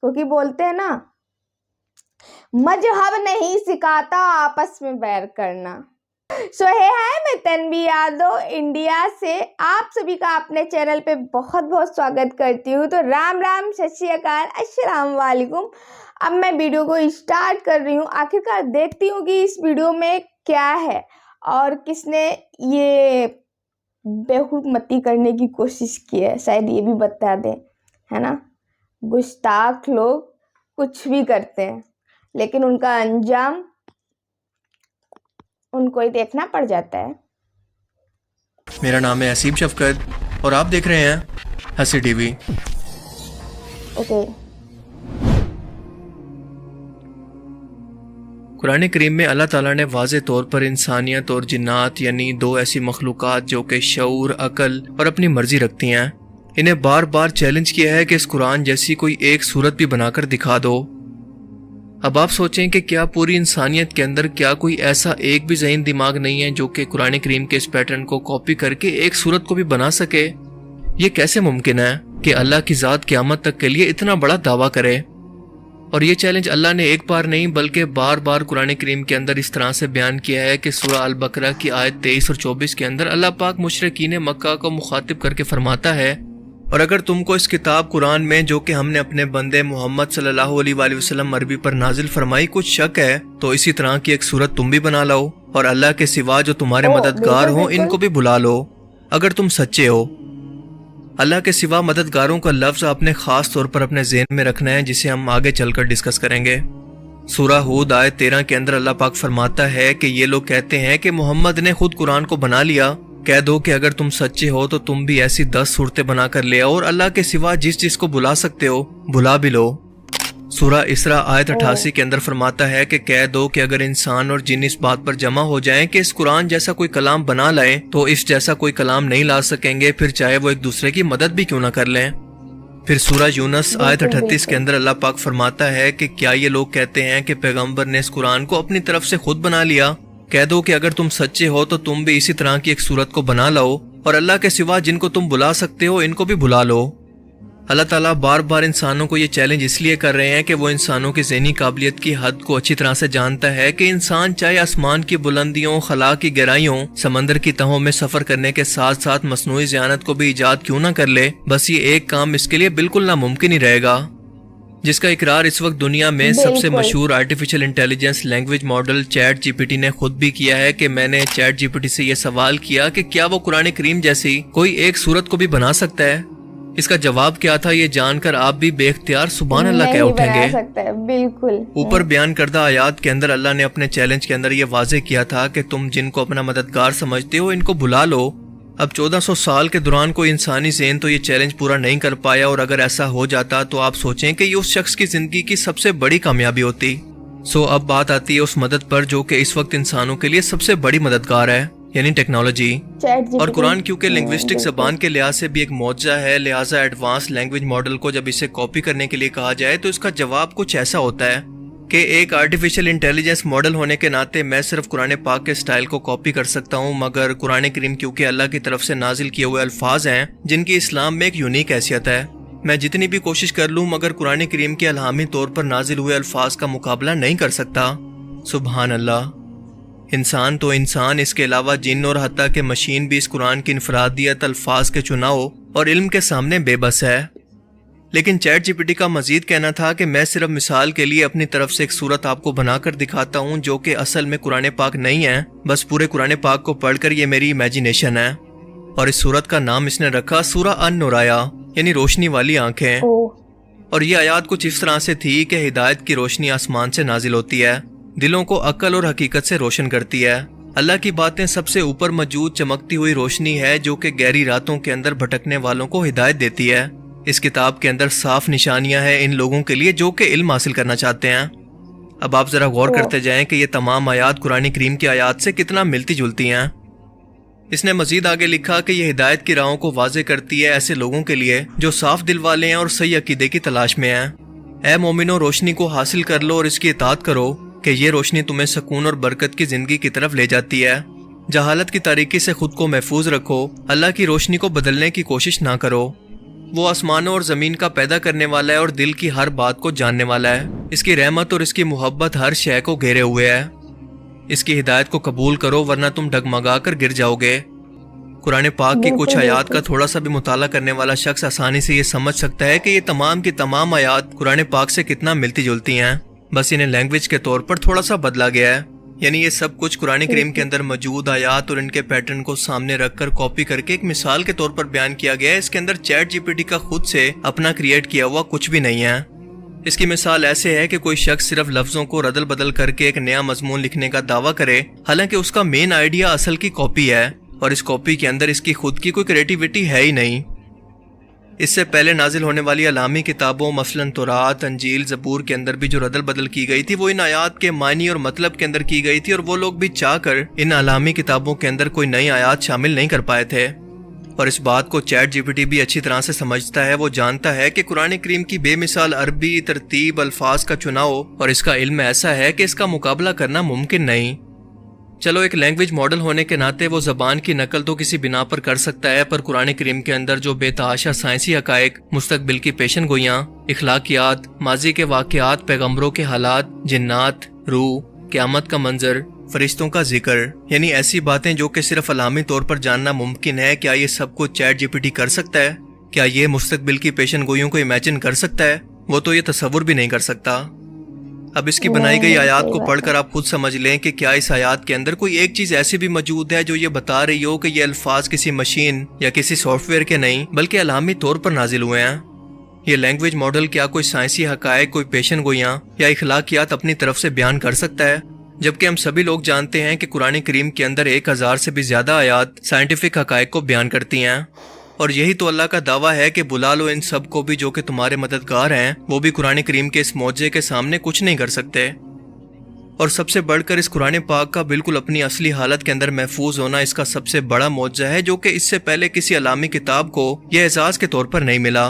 क्योंकि बोलते हैं ना, मजहब नहीं सिखाता आपस में बैर करना। सो हे हाय, मैं तन्वी यादव इंडिया से आप सभी का अपने चैनल पे बहुत बहुत स्वागत करती हूँ। तो राम राम, सत श्री अकाल, अस्सलाम वालेकुम। अब मैं वीडियो को स्टार्ट कर रही हूँ। आखिरकार देखती हूँ कि इस वीडियो में क्या है और किसने ये बेहुरमती करने की कोशिश की है, शायद ये भी बता दें, है ना। गुस्ताख लोग कुछ भी करते हैं लेकिन उनका अंजाम उनको ही देखना पड़ जाता है। मेरा नाम है हसीब शफकत और आप देख रहे हैं हसी टीवी। ओके। कुरान करीम में अल्लाह ताला ने वाज़े तौर पर इंसानियत और जिन्नात यानी दो ऐसी मखलूक़ात जो कि शऊर, अकल और अपनी मर्जी रखती हैं, इन्हें बार बार चैलेंज किया है कि इस कुरान जैसी कोई एक सूरत भी बनाकर दिखा दो। अब आप सोचें कि क्या पूरी इंसानियत के अंदर क्या कोई ऐसा एक भी ज़हीन दिमाग नहीं है जो कि कुरान करीम के इस पैटर्न को कॉपी करके एक सूरत को भी बना सके। ये कैसे मुमकिन है कि अल्लाह की ज़ात क़यामत तक के लिए इतना बड़ा दावा करे। और ये चैलेंज अल्लाह ने एक बार नहीं बल्कि बार बार कुरान करीम के अंदर इस तरह से बयान किया है कि सूरह अल बकरा की आयत 23 और 24 के अंदर अल्लाह पाक मुशरिकीन मक्का को मुखातिब करके फरमाता है, और अगर तुमको इस किताब कुरान में जो कि हमने अपने बंदे मोहम्मद सल्लल्लाहु अलैहि वसल्लम अरबी पर नाजिल फरमाई कुछ शक है तो इसी तरह की एक सूरत तुम भी बना लो और अल्लाह के सिवा जो तुम्हारे मददगार हो इनको भी बुला लो अगर तुम सच्चे हो। अल्लाह के सिवा मददगारों का लफ्ज आपने खास तौर पर अपने ज़हन में रखना है, जिसे हम आगे चलकर डिस्कस करेंगे। सूरह हूद आयत 13 के अंदर अल्लाह पाक फरमाता है कि ये लोग कहते हैं कि मोहम्मद ने खुद कुरान को बना लिया। कह दो कि अगर तुम सच्चे हो तो तुम भी ऐसी 10 सूरतें बना कर ले आओ और अल्लाह के सिवा जिस जिसको बुला सकते हो बुला भी लो। सूरह इसरा आयत 88 के अंदर फरमाता है कि कह दो कि अगर इंसान और जिन इस बात पर जमा हो जाएं कि इस कुरान जैसा कोई कलाम बना लाएं तो इस जैसा कोई कलाम नहीं ला सकेंगे, फिर चाहे वो एक दूसरे की मदद भी क्यों ना कर लें। फिर सूरह यूनुस आयत 38 के अंदर अल्लाह पाक फरमाता है कि क्या ये लोग कहते हैं कि पैगंबर ने इस कुरान को अपनी तरफ से खुद बना लिया। कह दो कि अगर तुम सच्चे हो तो तुम भी इसी तरह की एक सूरत को बना लो और अल्लाह के सिवा जिनको तुम बुला सकते हो इनको भी बुला लो। अल्लाह ताला बार बार इंसानों को ये चैलेंज इसलिए कर रहे हैं कि वो इंसानों की ज़हनी काबिलियत की हद को अच्छी तरह से जानता है कि इंसान चाहे आसमान की बुलंदियों, खला की गहराइयों, समंदर की तहों में सफ़र करने के साथ साथ मसनूई ज़ियानत को भी ईजाद क्यों ना कर ले, बस ये एक काम इसके लिए बिल्कुल नामुमकिन ही रहेगा, जिसका इकरार इस वक्त दुनिया में सबसे मशहूर artificial intelligence language model chat GPT ने खुद भी किया है कि मैंने चैट जीपीटी से यह सवाल किया कि क्या वो कुरान करीम जैसी कोई एक सूरत को भी बना सकता है। इसका जवाब क्या था ये जानकर आप भी बेख्तियार सुभान अल्लाह कह उठेंगे। बिल्कुल। ऊपर बयान करदा आयात के अंदर अल्लाह ने अपने चैलेंज के अंदर ये वाजे किया था कि तुम जिनको अपना मददगार समझते हो इनको बुला लो। अब 1400 साल के दौरान कोई इंसानी ज़हन तो ये चैलेंज पूरा नहीं कर पाया, और अगर ऐसा हो जाता तो आप सोचें कि ये उस शख्स की जिंदगी की सबसे बड़ी कामयाबी होती। अब बात आती है उस मदद पर जो कि इस वक्त इंसानों के लिए सबसे बड़ी मददगार है, यानी टेक्नोलॉजी। और कुरान क्योंकि लिंग्विस्टिक ज़बान के लिहाज से भी एक मौजज़ा है, लिहाजा एडवांस लैंग्वेज मॉडल को जब इसे कॉपी करने के लिए कहा जाए तो इसका जवाब कुछ ऐसा होता है कि एक आर्टिफिशियल इंटेलिजेंस मॉडल होने के नाते मैं सिर्फ कुरान पाक के स्टाइल को कॉपी कर सकता हूँ, मगर कुरान करीम क्योंकि अल्लाह की तरफ से नाजिल किए हुए अल्फाज हैं जिनकी इस्लाम में एक यूनिक हैसियत है, मैं जितनी भी कोशिश कर लूँ मगर कुरान करीम के अलहामी तौर पर नाजिल हुए अल्फाज का मुकाबला नहीं कर सकता। सुभान अल्लाह। इंसान तो इंसान, इसके अलावा जिन और हत्ता के मशीन भी इस कुरान की इनफरादियत, अल्फाज के चुनाव और इल्म के सामने बेबस है। लेकिन चैट जीपीटी का मजीद कहना था कि मैं सिर्फ मिसाल के लिए अपनी तरफ से एक सूरत आपको बनाकर दिखाता हूँ जो कि असल में कुरान पाक नहीं है, बस पूरे कुरान पाक को पढ़कर ये मेरी इमेजिनेशन है। और इस सूरत का नाम इसने रखा सूरह अन-नुराया, यानी रोशनी वाली आंखें। और ये आयत कुछ इस तरह से थी कि हिदायत की रोशनी आसमान से नाजिल होती है, दिलों को अक्ल और हकीकत से रोशन करती है। अल्लाह की बातें सबसे ऊपर मौजूद चमकती हुई रोशनी है जो कि गहरी रातों के अंदर भटकने वालों को हिदायत देती है। इस किताब के अंदर साफ निशानियां हैं इन लोगों के लिए जो कि इल्म हासिल करना चाहते हैं। अब आप जरा गौर करते जाएं कि ये तमाम आयात कुरान करीम की आयात से कितना मिलती जुलती हैं। इसने मजीद आगे लिखा कि यह हिदायत की राहों को वाजे करती है ऐसे लोगों के लिए जो साफ दिल वाले हैं और सही अकीदे की तलाश में हैं। ए मोमिनो, रोशनी को हासिल कर लो और इसकी इताअत करो कि ये रोशनी तुम्हें सुकून और बरकत की जिंदगी की तरफ ले जाती है। जहालत की तारीकी से खुद को महफूज रखो, अल्लाह की रोशनी को बदलने की कोशिश ना करो। वो आसमानों और ज़मीन का पैदा करने वाला है और दिल की हर बात को जानने वाला है। इसकी रहमत और इसकी मोहब्बत हर शय को घेरे हुए है। इसकी हिदायत को कबूल करो वरना तुम डगमगा कर गिर जाओगे। कुरान पाक की कुछ बिल्कुल आयात का बिल्कुल। थोड़ा सा भी मुताला करने वाला शख्स आसानी से ये समझ सकता है कि ये तमाम की तमाम आयात कुरान पाक से कितना मिलती जुलती हैं। बस इन्हें लैंग्वेज के तौर पर थोड़ा सा बदला गया है। यानी ये सब कुछ कुरान करीम के अंदर मौजूद आयात और इनके पैटर्न को सामने रखकर कॉपी करके एक मिसाल के तौर पर बयान किया गया है। इसके अंदर चैट जीपीटी का खुद से अपना क्रिएट किया हुआ कुछ भी नहीं है। इसकी मिसाल ऐसे है कि कोई शख्स सिर्फ लफ्जों को रदल बदल करके एक नया मजमून लिखने का दावा करे, हालांकि उसका मेन आइडिया असल की कॉपी है और इस कॉपी के अंदर इसकी खुद की कोई क्रिएटिविटी है ही नहीं। इससे पहले नाजिल होने वाली अलामी किताबों मसलन तौरात, अंजील, ज़बूर के अंदर भी जो रदल बदल की गई थी वो इन आयात के मानी और मतलब के अंदर की गई थी और वो लोग भी चाहकर इन अलामी किताबों के अंदर कोई नई आयात शामिल नहीं कर पाए थे। और इस बात को चैट जीपीटी भी अच्छी तरह से समझता है। वो जानता है कि कुरान करीम की बेमिसाल अरबी तरतीब, अल्फाज का चुनाव और इसका इल्म ऐसा है कि इसका मुकाबला करना मुमकिन नहीं। चलो एक लैंग्वेज मॉडल होने के नाते वो ज़बान की नकल तो किसी बिना पर कर सकता है, पर कुरान करीम के अंदर जो बेतहाशा साइंसी हकायक, मुस्तकबिल की पेशन गोइयाँ, इखलाकियात, माजी के वाक़यात, पैगम्बरों के हालात, जिन्नात, रूह, क़यामत का मंजर, फरिश्तों का जिक्र, यानी ऐसी बातें जो कि सिर्फ अलामी तौर पर जानना मुमकिन है, क्या ये सब कुछ चैट जीपीटी कर सकता है? क्या ये मुस्तकबिल की पेशन गोइयों को इमेजिन कर सकता है? वो तो ये तसव्वुर भी नहीं कर सकता। अब इसकी बनाई गई नहीं, आयात सही को बात पढ़कर है। आप खुद समझ लें कि क्या इस आयात के अंदर कोई एक चीज ऐसी भी मौजूद है जो ये बता रही हो कि ये अल्फाज किसी मशीन या किसी सॉफ्टवेयर के नहीं बल्कि अलामी तौर पर नाजिल हुए हैं। ये लैंग्वेज मॉडल क्या कोई साइंसी हकायक, कोई पेशन गोइयां या इखलाकियात अपनी तरफ से बयान कर सकता है? जबकि हम सभी लोग जानते हैं कि कुरान करीम के अंदर 1000 से भी ज्यादा आयात साइंटिफिक हकायक को बयान करती हैं। और यही तो अल्लाह का दावा है कि बुला लो इन सब को भी जो कि तुम्हारे मददगार हैं, वो भी कुरान करीम के इस मौजे के सामने कुछ नहीं कर सकते। और सबसे बढ़कर इस कुरान पाक का बिल्कुल अपनी असली हालत के अंदर महफूज होना इसका सबसे बड़ा मौजा है, जो कि इससे पहले किसी अलामी किताब को यह एजाज के तौर पर नहीं मिला।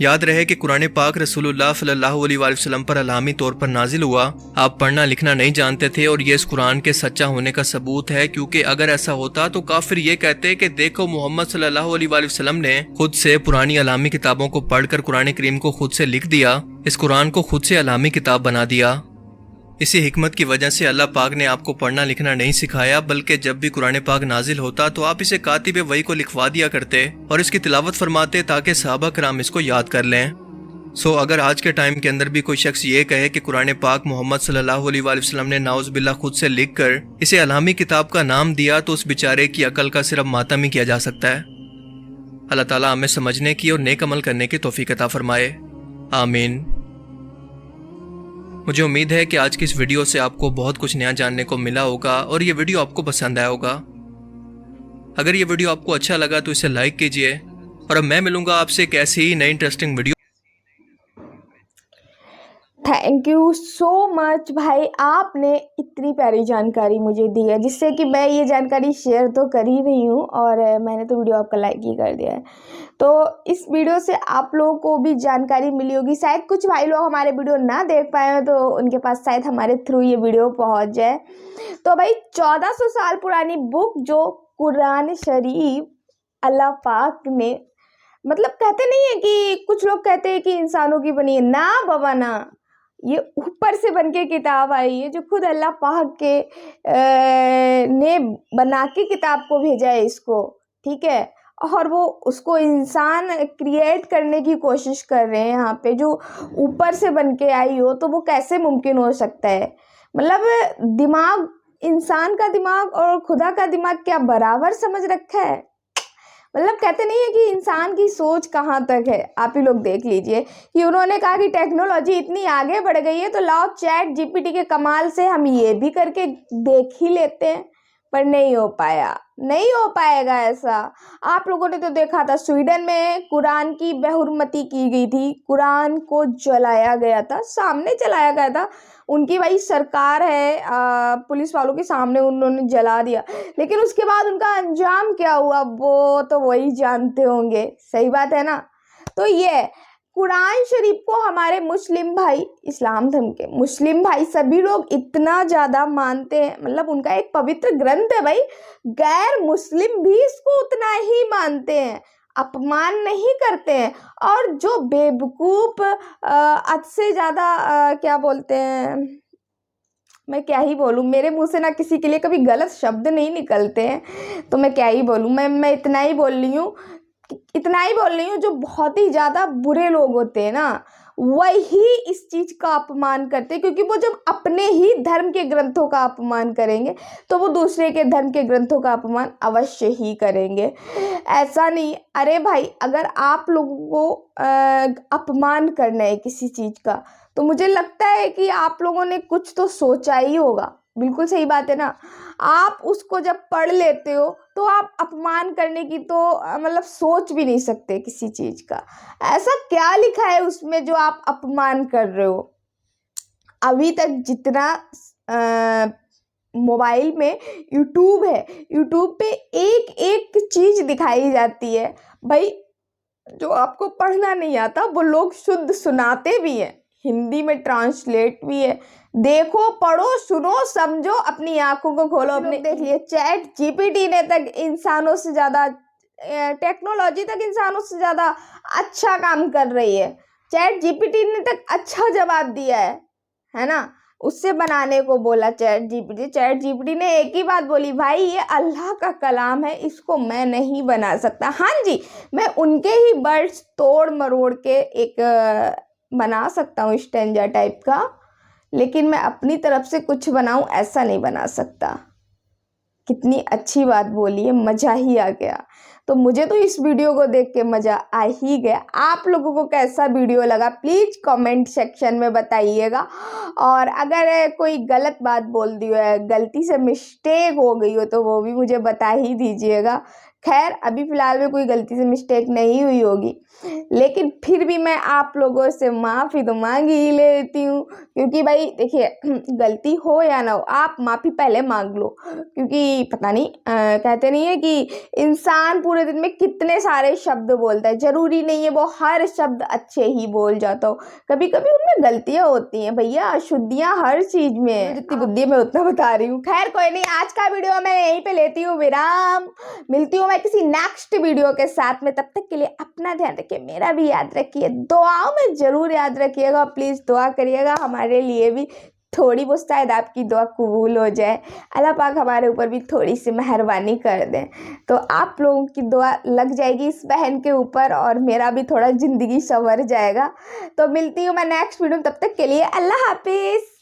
याद रहे कि कुरान पाक रसूलुल्लाह सल्लल्लाहु अलैहि वसल्लम पर अलामी तौर पर नाजिल हुआ। आप पढ़ना लिखना नहीं जानते थे और ये इस कुरान के सच्चा होने का सबूत है, क्योंकि अगर ऐसा होता तो काफिर ये कहते कि देखो मोहम्मद सल्लल्लाहु अलैहि वसल्लम ने खुद से पुरानी अलामी किताबों को पढ़कर कुरान करीम को खुद से लिख दिया, इस कुरान को खुद से अलामी किताब बना दिया। इसी हिकमत की वजह से अल्लाह पाक ने आपको पढ़ना लिखना नहीं सिखाया, बल्कि जब भी कुरान पाक नाजिल होता तो आप इसे कातिब वही को लिखवा दिया करते और इसकी तिलावत फरमाते ताकि सहाबा कराम इसको याद कर लें। अगर आज के टाइम के अंदर भी कोई शख्स ये कहे कि कुरान पाक मोहम्मद सल्लल्लाहु अलैहि वसल्लम ने नाउज़ बिल्लाह खुद से लिख कर इसे अलामी किताब का नाम दिया, तो उस बेचारे की अकल का सिर्फ मातम ही किया जा सकता है। अल्लाह ताला हमें समझने की और नेक अमल करने की तौफीक अता फरमाए, आमीन। मुझे उम्मीद है कि आज की इस वीडियो से आपको बहुत कुछ नया जानने को मिला होगा और ये वीडियो आपको पसंद आया होगा। अगर ये वीडियो आपको अच्छा लगा तो इसे लाइक कीजिए और अब मैं मिलूंगा आपसे एक ऐसी ही नई interesting video. Thank you so much भाई, आपने इतनी प्यारी जानकारी मुझे दी है, जिससे कि मैं ये जानकारी शेयर तो कर ही रही हूँ और मैंने तो वीडियो आपका लाइक ही कर दिया है। तो इस वीडियो से आप लोगों को भी जानकारी मिली होगी। शायद कुछ भाई लोग हमारे वीडियो ना देख पाए हो तो उनके पास शायद हमारे थ्रू ये वीडियो पहुँच जाए। तो भाई 1400 साल पुरानी बुक जो कुरान शरीफ अल्लाह पाक ने, मतलब कहते नहीं है कि कुछ लोग कहते हैं कि इंसानों की बनी है, ना बाबा ना, ये ऊपर से बन के किताब आई है जो खुद अल्लाह पाक के ने बना के किताब को भेजा है इसको, ठीक है। और वो उसको इंसान क्रिएट करने की कोशिश कर रहे हैं यहाँ पे, जो ऊपर से बन के आई हो तो वो कैसे मुमकिन हो सकता है? मतलब दिमाग, इंसान का दिमाग और खुदा का दिमाग क्या बराबर समझ रखा है? मतलब कहते नहीं है कि इंसान की सोच कहाँ तक है। आप ही लोग देख लीजिए कि उन्होंने कहा कि टेक्नोलॉजी इतनी आगे बढ़ गई है तो लाओ चैट जीपीटी के कमाल से हम ये भी करके देख ही लेते हैं, पर नहीं हो पाया, नहीं हो पाएगा ऐसा। आप लोगों ने तो देखा था स्वीडन में कुरान की बेहुरमती की गई थी, कुरान को जलाया गया था, सामने जलाया गया था। उनकी भाई सरकार है, पुलिस वालों के सामने उन्होंने जला दिया, लेकिन उसके बाद उनका अंजाम क्या हुआ वो तो वही जानते होंगे। सही बात है ना? तो ये कुरान शरीफ को हमारे मुस्लिम भाई, इस्लाम धर्म के मुस्लिम भाई सभी लोग इतना ज़्यादा मानते हैं, मतलब उनका एक पवित्र ग्रंथ है भाई, गैर मुस्लिम भी इसको उतना ही मानते हैं। अपमान नहीं करते हैं। और जो बेवकूफ़ हद से ज़्यादा क्या बोलते हैं, मैं क्या ही बोलूँ, मेरे मुंह से ना किसी के लिए कभी गलत शब्द नहीं निकलते हैं, तो मैं क्या ही बोलूँ। मैं इतना ही बोल रही हूँ, जो बहुत ही ज़्यादा बुरे लोग होते हैं ना, वही इस चीज़ का अपमान करते हैं, क्योंकि वो जब अपने ही धर्म के ग्रंथों का अपमान करेंगे तो वो दूसरे के धर्म के ग्रंथों का अपमान अवश्य ही करेंगे। ऐसा नहीं, अरे भाई, अगर आप लोगों को अपमान करना है किसी चीज़ का, तो मुझे लगता है कि आप लोगों ने कुछ तो सोचा ही होगा। बिल्कुल सही बात है ना। आप उसको जब पढ़ लेते हो तो आप अपमान करने की तो मतलब सोच भी नहीं सकते किसी चीज़ का। ऐसा क्या लिखा है उसमें जो आप अपमान कर रहे हो? अभी तक जितना मोबाइल में यूट्यूब है, यूट्यूब पे एक एक चीज़ दिखाई जाती है भाई। जो आपको पढ़ना नहीं आता वो लोग शुद्ध सुनाते भी हैं, हिंदी में ट्रांसलेट भी है। देखो, पढ़ो, सुनो, समझो, अपनी आंखों को खोलो। अपने देख लिए चैट जीपीटी ने तक इंसानों से ज़्यादा, टेक्नोलॉजी तक इंसानों से ज़्यादा अच्छा काम कर रही है। चैट जीपीटी ने तक अच्छा जवाब दिया है ना। उससे बनाने को बोला चैट जीपीटी ने एक ही बात बोली, भाई ये अल्लाह का कलाम है, इसको मैं नहीं बना सकता। हाँ जी, मैं उनके ही वर्ड्स तोड़ मरोड़ के एक बना सकता हूँ स्टैंजा टाइप का, लेकिन मैं अपनी तरफ से कुछ बनाऊँ ऐसा नहीं बना सकता। कितनी अच्छी बात बोली है, मज़ा ही आ गया। तो मुझे तो इस वीडियो को देख के मज़ा आ ही गया। आप लोगों को कैसा वीडियो लगा प्लीज़ कमेंट सेक्शन में बताइएगा। और अगर कोई गलत बात बोल दी है, गलती से मिस्टेक हो गई हो, तो वो भी मुझे बता ही दीजिएगा। खैर, अभी फ़िलहाल में कोई गलती से मिस्टेक नहीं हुई होगी, लेकिन फिर भी मैं आप लोगों से माफ़ी तो मांग ही लेती हूँ, क्योंकि भाई देखिए, गलती हो या ना हो, आप माफ़ी पहले मांग लो। क्योंकि पता नहीं, कहते नहीं है कि इंसान पूरे दिन में कितने सारे शब्द बोलता है, ज़रूरी नहीं है वो हर शब्द अच्छे ही बोल जाता हो। कभी कभी उनमें गलतियाँ होती हैं भैया, अशुद्धियाँ हर चीज़ में है। जितनी बुद्धि है मैं उतना बता रही हूँ। खैर कोई नहीं, आज का वीडियो मैं यहीं पे लेती हूँ विराम। मिलती हूँ मैं किसी नेक्स्ट वीडियो के साथ में। तब तक के लिए अपना ध्यान रखिए, मेरा भी याद रखिए, दुआओं में ज़रूर याद रखिएगा। प्लीज़ दुआ करिएगा हमारे लिए भी, थोड़ी बहुत शायद आपकी दुआ कबूल हो जाए। अल्लाह पाक हमारे ऊपर भी थोड़ी सी मेहरबानी कर दें, तो आप लोगों की दुआ लग जाएगी इस बहन के ऊपर, और मेरा भी थोड़ा ज़िंदगी संवर जाएगा। तो मिलती हूँ मैं नेक्स्ट वीडियो में, तब तक के लिए अल्लाह हाफिज़।